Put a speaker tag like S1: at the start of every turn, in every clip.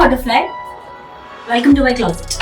S1: butterfly. Welcome to my closet.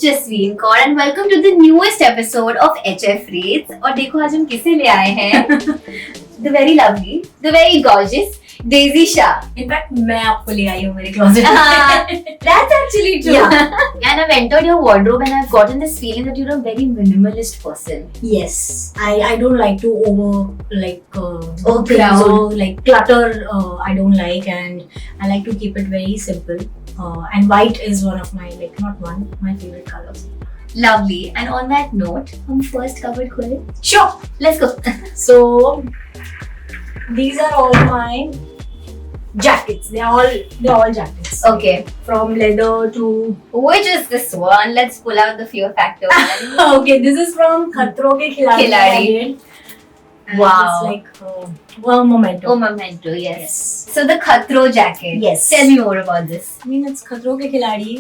S2: Jasveen Kaur and welcome to the newest episode of HF Reads। और देखो आज हम किसे ले आए हैं, the very lovely, the very gorgeous Daisy Shah.
S1: In fact मैं आपको ले आई हूँ मेरे closet.
S2: That's actually true. Yeah. And I've entered your wardrobe and I've gotten this feeling that you're a very minimalist person.
S1: Yes, I don't like to
S2: overcrowd.
S1: So like clutter. I don't like, and I like to keep it very simple. And white is one of my my favorite colors.
S2: Lovely. And on that note, हम first cupboard खोलें?
S1: Sure.
S2: Let's go.
S1: So these are all my jackets. They're all jackets.
S2: Okay.
S1: From leather to.
S2: Which is this one? Let's pull out the fear factor one.
S1: Okay, this is from Khatron Ke Khiladi.
S2: Wow.
S1: It's like a memento.
S2: Oh, memento, yes. So the Khatro jacket.
S1: Yes.
S2: Tell me more about this.
S1: I mean, it's Khatron Ke Khiladi,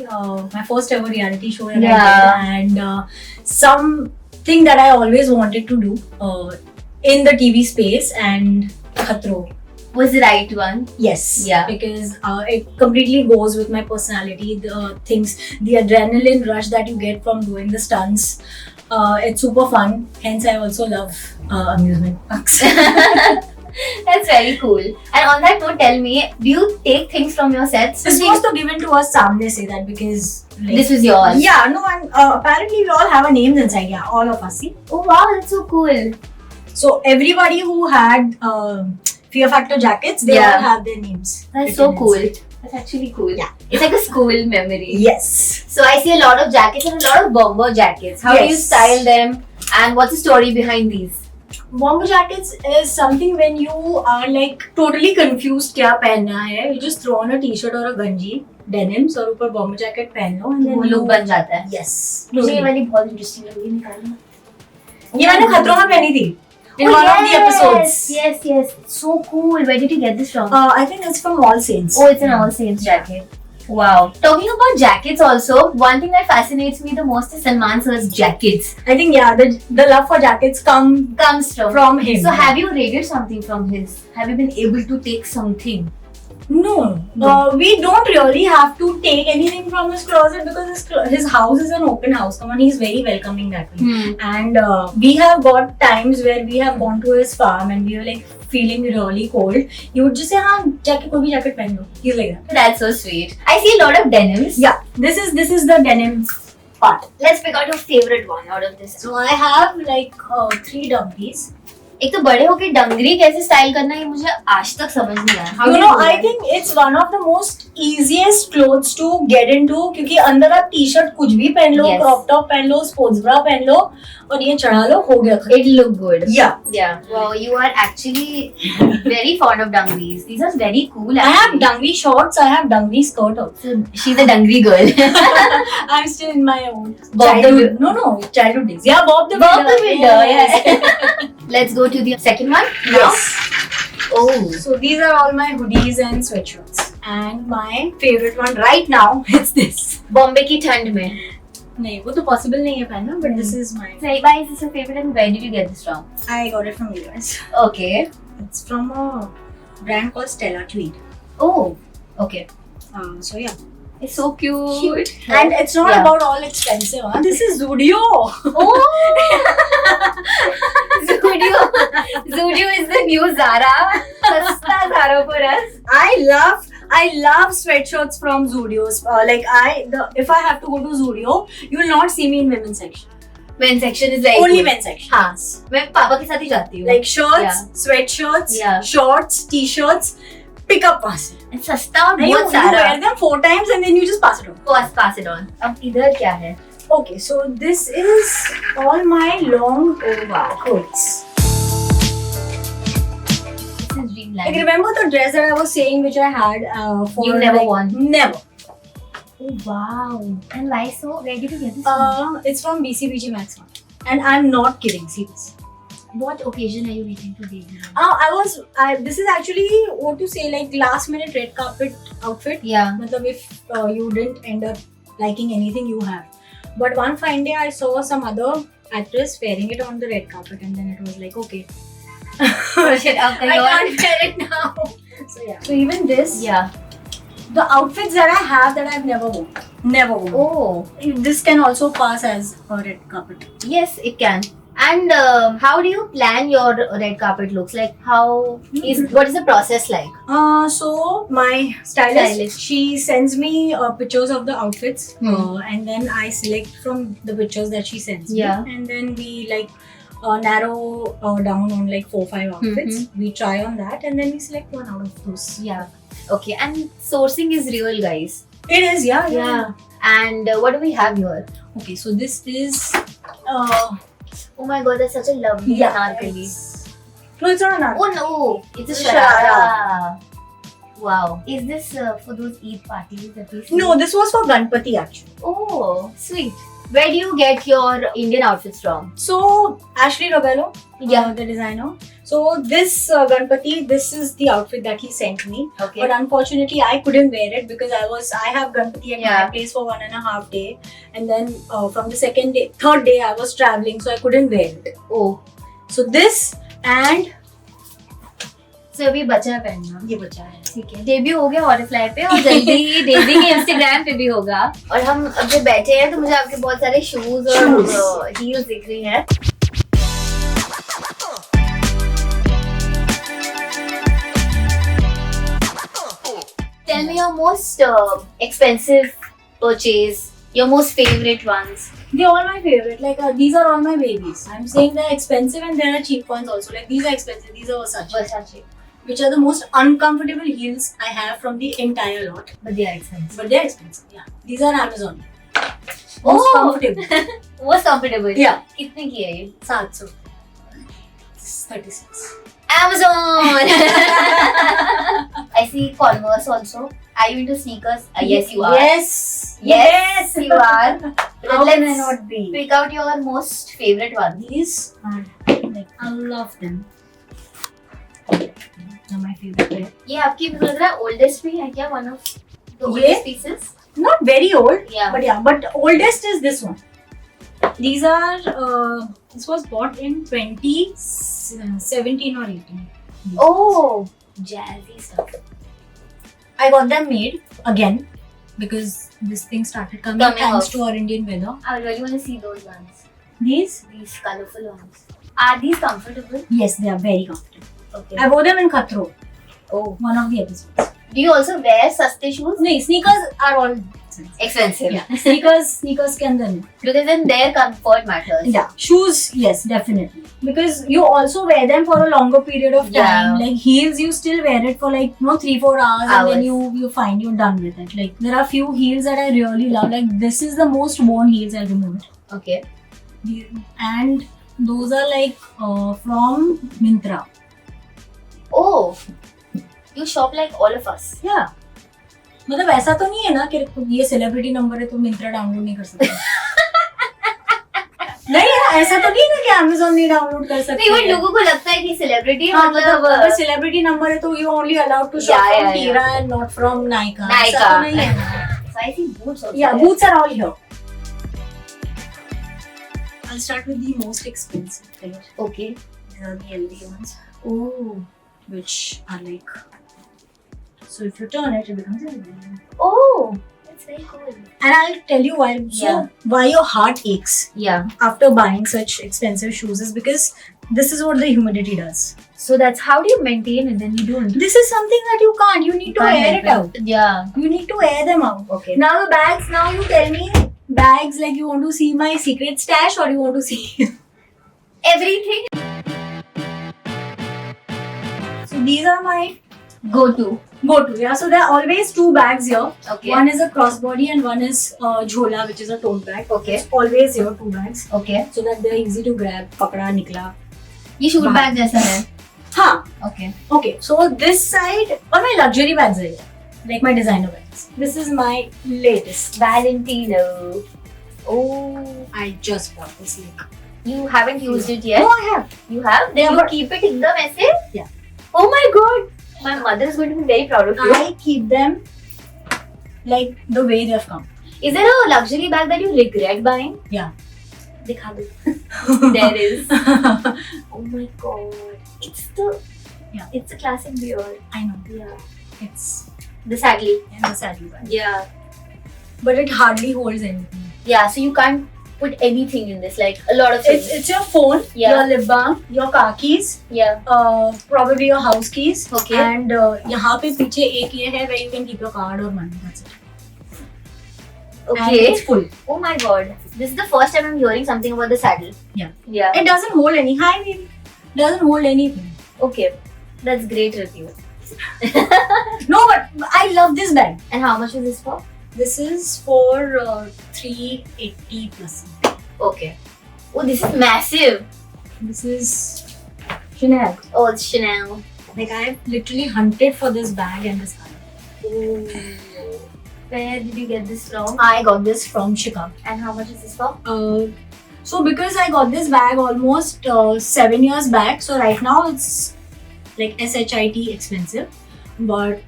S1: my first ever reality show that
S2: Yeah.
S1: I did, and something that I always wanted to do in the TV space, and Khatro.
S2: Was the right one?
S1: Yes.
S2: Yeah.
S1: Because it completely goes with my personality. The adrenaline rush that you get from doing the stunts. It's super fun. Hence, I also love amusement parks.
S2: That's very cool. And on that note, tell me, do you take things from your sets?
S1: This was to given to us. Samne say that because
S2: This was yours.
S1: Yeah. No. And apparently we all have our names inside. Yeah. All of us. See.
S2: Oh wow, that's so cool.
S1: So everybody who had Fear Factor jackets, they
S2: Yeah.
S1: all have their names.
S2: That's so
S1: written
S2: cool.
S1: inside.
S2: That's actually cool.
S1: Yeah.
S2: It's like a school memory.
S1: Yes.
S2: So I see a lot of jackets and a lot of bomber jackets. How do you
S1: Yes.
S2: style them? And what's the story behind these?
S1: Bomber jackets is something when you are like totally confused क्या पहनना है. You just throw on a t-shirt or a ganji, denims और ऊपर bomber jacket पहन लो and then
S2: वो look बन जाता है.
S1: Yes.
S2: मुझे ये वाली बहुत इंटरेस्टिंग लगी, निकालना.
S1: ये मैंने खतरों में पहनी थी. In
S2: Oh,
S1: one of the episodes.
S2: Yes. So cool. Where did you get this from?
S1: I think it's from All Saints.
S2: Oh, it's an All Saints jacket. Wow. Talking about jackets also, one thing that fascinates me the most is Salman sir's jackets.
S1: I think the love for jackets
S2: Comes
S1: from him.
S2: So have you raided something from his? Have you been able to take something?
S1: No. We don't really have to take anything from his closet because his house is an open house. Come on, he's very welcoming that way. And we have got times where we have gone to his farm and we were like feeling really cold. He would just say, "हाँ, जाके कोई भी jacket पहन लो." He's like that.
S2: That's so sweet. I see a lot of denims.
S1: Yeah, this is the denim part.
S2: Let's pick out your favorite one out of this.
S1: So I have like 3 dummies.
S2: एक तो बड़े होके dungaree कैसे style करना है मुझे आज तक समझ नहीं आया. How do you do
S1: I
S2: that?
S1: think it's one of the most easiest clothes to get into क्योंकि अंदर आप टी-शर्ट कुछ भी पहन लो,
S2: Yes.
S1: क्रॉप टॉप पहन लो, स्पोर्ट्स ब्रा पहन लो और ये चढ़ा लो, हो गया खत्म.
S2: It look good.
S1: Yeah.
S2: Yeah. Wow, you are actually very fond of dungries. These are very cool.
S1: I have
S2: Actually.
S1: dangly shorts, I have dangly skirt also.
S2: So she's a dungry girl.
S1: I'm still in my own
S2: Bob the
S1: childhood. No, childhood days. Yeah, Bob the
S2: Bob the
S1: Builder.
S2: Builder,
S1: Yes.
S2: Let's go to the second one.
S1: Yes.
S2: Oh.
S1: So these are all my hoodies and sweatshirts. And my favorite one right now is this.
S2: Bombay की ठंड में.
S1: नहीं, वो तो possible नहीं है पहनना, but this is my.
S2: So why is this your favorite and where did you get this from?
S1: I got it from US.
S2: Okay.
S1: It's from a brand called Stella Tweed.
S2: Oh. Okay.
S1: So yeah.
S2: It's so cute.
S1: And it's not
S2: Yeah.
S1: about all expensive. Huh? This is Zudio.
S2: Oh. Zudio is the new Zara. Sasta Zara for us.
S1: I love sweatshirts from Zudios. If I have to go to Zudio, you will not see me in women's section.
S2: Men's section is very
S1: Only
S2: cool.
S1: men's section.
S2: हाँ. मैं पापा के साथ ही जाती हूँ.
S1: Like shirts,
S2: Yeah.
S1: sweatshirts,
S2: Yeah.
S1: shorts, t-shirts. Pick up pass.
S2: And सस्ता और
S1: You
S2: बहुत सारा.
S1: wear them 4 times and then you just pass it on.
S2: Pass it on. अब इधर क्या है?
S1: Okay, so this is all my long
S2: Oh wow.
S1: coats.
S2: since Dreamland.
S1: Like, remember the dress that I was saying which I had for
S2: You never
S1: like,
S2: won.
S1: Never.
S2: Oh wow! And why so? Where did you get this?
S1: It's from BCBG Max One. And I'm not kidding, serious.
S2: What occasion are you waiting to baby?
S1: This is actually what to say, like last minute red carpet outfit.
S2: Yeah.
S1: Matlab if you didn't end up liking anything you have. But one fine day I saw some other actress wearing it on the red carpet and then it was like, okay.
S2: Push it up the
S1: I
S2: hill.
S1: can't wear it now. So yeah. So even this,
S2: Yeah.
S1: the outfits that I have that I've never worn. Never worn.
S2: Oh.
S1: This can also pass as a red carpet.
S2: Yes, it can. And how do you plan your red carpet looks? Like what is the process like?
S1: So my stylist, she sends me pictures of the outfits and then I select from the pictures that she sends me. And then we like narrow down on like 4-5 outfits. We try on that and then we select one out of those.
S2: Yeah. Okay. And sourcing is real, guys.
S1: It is, yeah.
S2: And what do we have here?
S1: Okay, so this is
S2: oh my god, that's such a lovely anarkali.
S1: No, it's not an anarkali.
S2: Oh no, it's a
S1: Sharara.
S2: sharara. Wow. Is this for those Eid parties that we see?
S1: No, this was for Ganpati actually.
S2: Oh, sweet. Where do you get your Indian outfits from?
S1: So Ashley Robello,
S2: Yeah.
S1: the designer. So this Ganpati, this is the outfit that he sent me.
S2: Okay.
S1: But unfortunately, I couldn't wear it because I have Ganpati at
S2: Yeah.
S1: my place for 1.5 days, and then from the third day, I was traveling, so I couldn't wear it.
S2: Oh.
S1: So this and
S2: So अभी बचा है पहनना.
S1: ये बचा है.
S2: ठीक है. Debut हो गया हॉटफ्लाई पे और जल्दी ही डेजी के इंस्टाग्राम पे भी होगा. और हम अब जो बैठे हैं तो मुझे आपके बहुत सारे शूज और हील्स दिख रही हैं. Tell me your most expensive purchase, your most favorite ones.
S1: they're all my favorite. Like these are all my babies. I'm saying they're expensive and there are cheap ones also. Like these are expensive. These are Versace,
S2: Versace.
S1: which are the most uncomfortable heels I have from the entire lot.
S2: But they are expensive.
S1: But they're expensive. Yeah, these are Amazon. Most
S2: Oh!
S1: comfortable.
S2: Most comfortable.
S1: Yeah.
S2: कितने की है ये?
S1: 700. 36.
S2: Amazon. I see Converse also. Are you into sneakers? Yes, you are.
S1: Yes.
S2: Yes, you are.
S1: How can I
S2: Let's
S1: not be?
S2: pick out your most favorite one.
S1: These are like I love them. They're my favorite pair.
S2: ये आपकी मुझे लग रहा है oldest भी है क्या? One of the
S1: ये?
S2: oldest pieces.
S1: Not very old.
S2: Yeah.
S1: But oldest is this one. These are this was bought in 2017 or 18.
S2: Oh, jazzy stuff.
S1: I got them made again because this thing started coming
S2: Coming
S1: thanks
S2: off.
S1: to our Indian weather.
S2: I really want to see those ones.
S1: These?
S2: These colorful ones. Are these comfortable?
S1: Yes, they are very comfortable.
S2: Okay.
S1: I wore them in Khatro,
S2: Oh.
S1: one of the episodes.
S2: Do you also wear saste shoes?
S1: No, sneakers are all expensive.
S2: Expensive.
S1: Yeah, sneakers के अंदर नहीं.
S2: Because then their comfort matters.
S1: Yeah, shoes, yes, definitely. Because you also wear them for a longer period of time.
S2: Yeah.
S1: Like heels, you still wear it for like 3-4 hours, and then you find you're done with it. Like there are few heels that I really love. Like this is the most worn heels I'll remove it.
S2: Okay.
S1: And those are like from Myntra.
S2: Oh, you shop like all of us.
S1: Yeah. मतलब ऐसा तो नहीं है ना कि ये celebrity number है तो मिंत्रा डाउनलोड नहीं कर सकते. नहीं है, ऐसा तो नहीं है ना कि Amazon नहीं डाउनलोड कर सकते.
S2: नहीं, वो लोगों को लगता है कि सेलिब्रिटी है,
S1: हाँ,
S2: मतलब
S1: अगर सेलिब्रिटी नंबर है तो you only allowed to shop from Tira and not from Nykaa. ऐसा तो नहीं है.
S2: So I see boots also.
S1: Yeah, boots are all here. I'll start with the most expensive pair.
S2: Okay.
S1: These are the LV ones,
S2: Oh.
S1: which are like. So if you turn it, it becomes LV.
S2: Oh, that's very cool.
S1: And I'll tell you why. So why your heart aches
S2: Yeah.
S1: after buying such expensive shoes is because this is what the humidity does.
S2: So that's how do you maintain it? Then you don't.
S1: This is something that you can't. You need to air it out.
S2: Yeah.
S1: You need to air them out.
S2: Okay.
S1: Now the bags. Now you tell me bags like you want to see my secret stash or you want to see.
S2: Everything.
S1: So these are my
S2: Go to.
S1: Yeah. So there are always two bags here.
S2: Okay.
S1: One is a crossbody and one is jhola, which is a tote bag.
S2: Okay.
S1: It's always here, two bags,
S2: Okay.
S1: so that they're easy to grab. Pakda, nikla.
S2: ये shoot
S1: Bag.
S2: Bag जैसा है.
S1: हाँ.
S2: Okay.
S1: Okay, so this side all my luxury bags are here, like my designer bags. This is my latest.
S2: Valentino. Oh,
S1: I just bought this like.
S2: you haven't used it yet?
S1: No, I have.
S2: You have? Then
S1: Yeah,
S2: you
S1: but-
S2: keep it एकदम ऐसे?
S1: Yeah.
S2: Oh my god! My mother is going to be very proud of you.
S1: I keep them like the way they have come.
S2: Is there a luxury bag that you regret buying?
S1: Yeah.
S2: दिखा दो. There is. Oh my god! It's the.
S1: Yeah.
S2: It's a classic beard.
S1: I know.
S2: Yeah.
S1: It's
S2: The sadly.
S1: in the saddle bag.
S2: Yeah.
S1: But it hardly holds anything.
S2: Yeah. So you can't put anything in this, like a lot of things.
S1: It's your phone,
S2: Yeah.
S1: your lip balm, your car keys,
S2: Yeah.
S1: probably your house keys.
S2: Okay.
S1: And यहाँ पे पीछे एक ये है where you can keep your card or money. That's it. And
S2: Okay.
S1: it's full.
S2: Oh my god. This is the first time I'm hearing something about the saddle.
S1: Yeah.
S2: Yeah.
S1: It doesn't hold any. Hi, baby. Doesn't hold anything.
S2: Okay. That's great review.
S1: No, but I love this bag.
S2: And how much is this for?
S1: This is for 380 plus.
S2: Okay. Oh, this is massive.
S1: This is Chanel.
S2: Oh, it's Chanel.
S1: Like I've literally hunted for this bag and this color.
S2: Oh. Where did you get this from?
S1: I got this from Chicago.
S2: And how much is this for?
S1: So because I got this bag almost 7 years back, so right now it's like SHIT expensive, but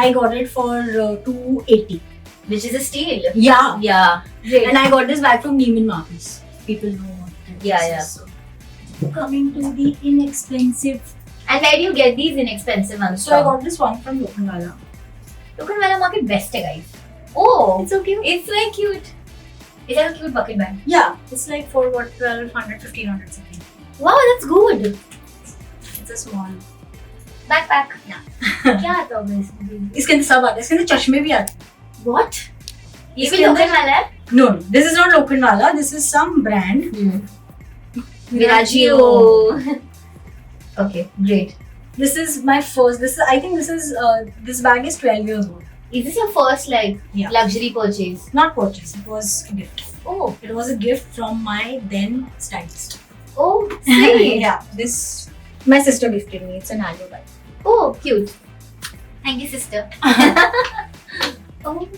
S1: I got it for 280.
S2: Which is a steal.
S1: Yeah.
S2: Yeah. Great.
S1: And I got this bag from Neiman Marcus. People know what it
S2: Yeah,
S1: is.
S2: yeah.
S1: So, coming to the inexpensive.
S2: And where do you get these inexpensive ones
S1: So I
S2: from?
S1: got this one from Lokhandwala.
S2: Lokhandwala Market best hai, guys. Oh,
S1: It's so cute.
S2: it's very cute. Is that a cute bucket bag?
S1: Yeah, it's like for what 1200, 1500 something.
S2: Wow, that's good.
S1: It's a small.
S2: Backpack.
S1: Yeah.
S2: क्या आता होगा इसमें?
S1: इसके अंदर सब आते हैं. इसके अंदर चश्मे भी आते हैं.
S2: What? ये
S1: इसके
S2: भी
S1: अंदर-
S2: लोकल है?
S1: No, this is not Lokhandwala. This is some brand.
S2: Viragio. Okay, great.
S1: This is my first. I think this bag is 12 years old.
S2: Is this your first like
S1: Yeah.
S2: luxury purchase?
S1: Not purchase. It was a gift.
S2: Oh,
S1: It was a gift from my then stylist.
S2: oh, sweet.
S1: Yeah, this my sister gifted me. It's an Alio bag.
S2: Oh, cute. Thank you, sister. Oh,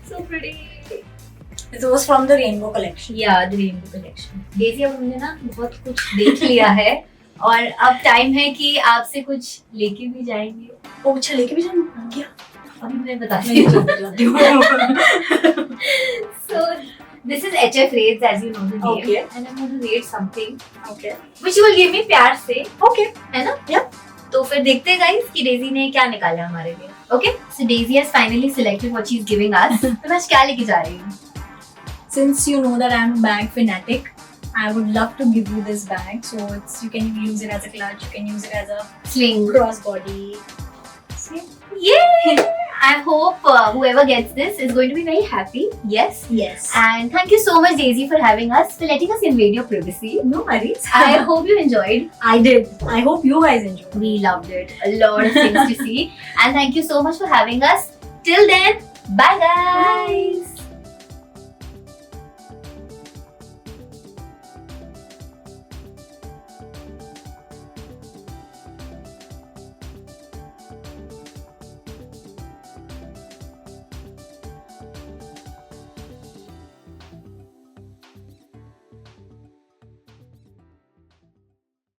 S2: so pretty.
S1: It was from the Rainbow collection.
S2: Yeah, the rainbow collection. Daisy, अब हमने ना बहुत कुछ देख लिया है और अब टाइम है कि आपसे कुछ लेके भी जाएंगे.
S1: Oh, अच्छा लेके भी जाना क्या?
S2: अभी मैं बताती
S1: नहीं
S2: हूँ.
S1: जाती हूँ.
S2: So this is HF Rates, as you know the name.
S1: Okay.
S2: And I'm going to rate something
S1: Okay.
S2: which you will give me प्यार से,
S1: Okay.
S2: है ना?
S1: Yeah.
S2: तो फिर देखते हैं गाइस कि डेज़ी ने क्या निकाला हमारे लिए. Okay? So Daisy has finally selected what she's giving us. तो मैं आज क्या लेके जा रही हूँ?
S1: Since you know that I'm a bag fanatic, I would love to give you this bag. So you can use it as a clutch. You can use it as a
S2: Sling.
S1: crossbody. See?
S2: Yay! I hope whoever gets this is going to be very happy. Yes.
S1: Yes.
S2: And thank you so much, Daisy, for having us, for letting us invade your privacy.
S1: No worries.
S2: I hope you enjoyed.
S1: I did. I hope you guys enjoyed.
S2: We loved it. A lot of things to see. And thank you so much for having us. Till then, bye guys.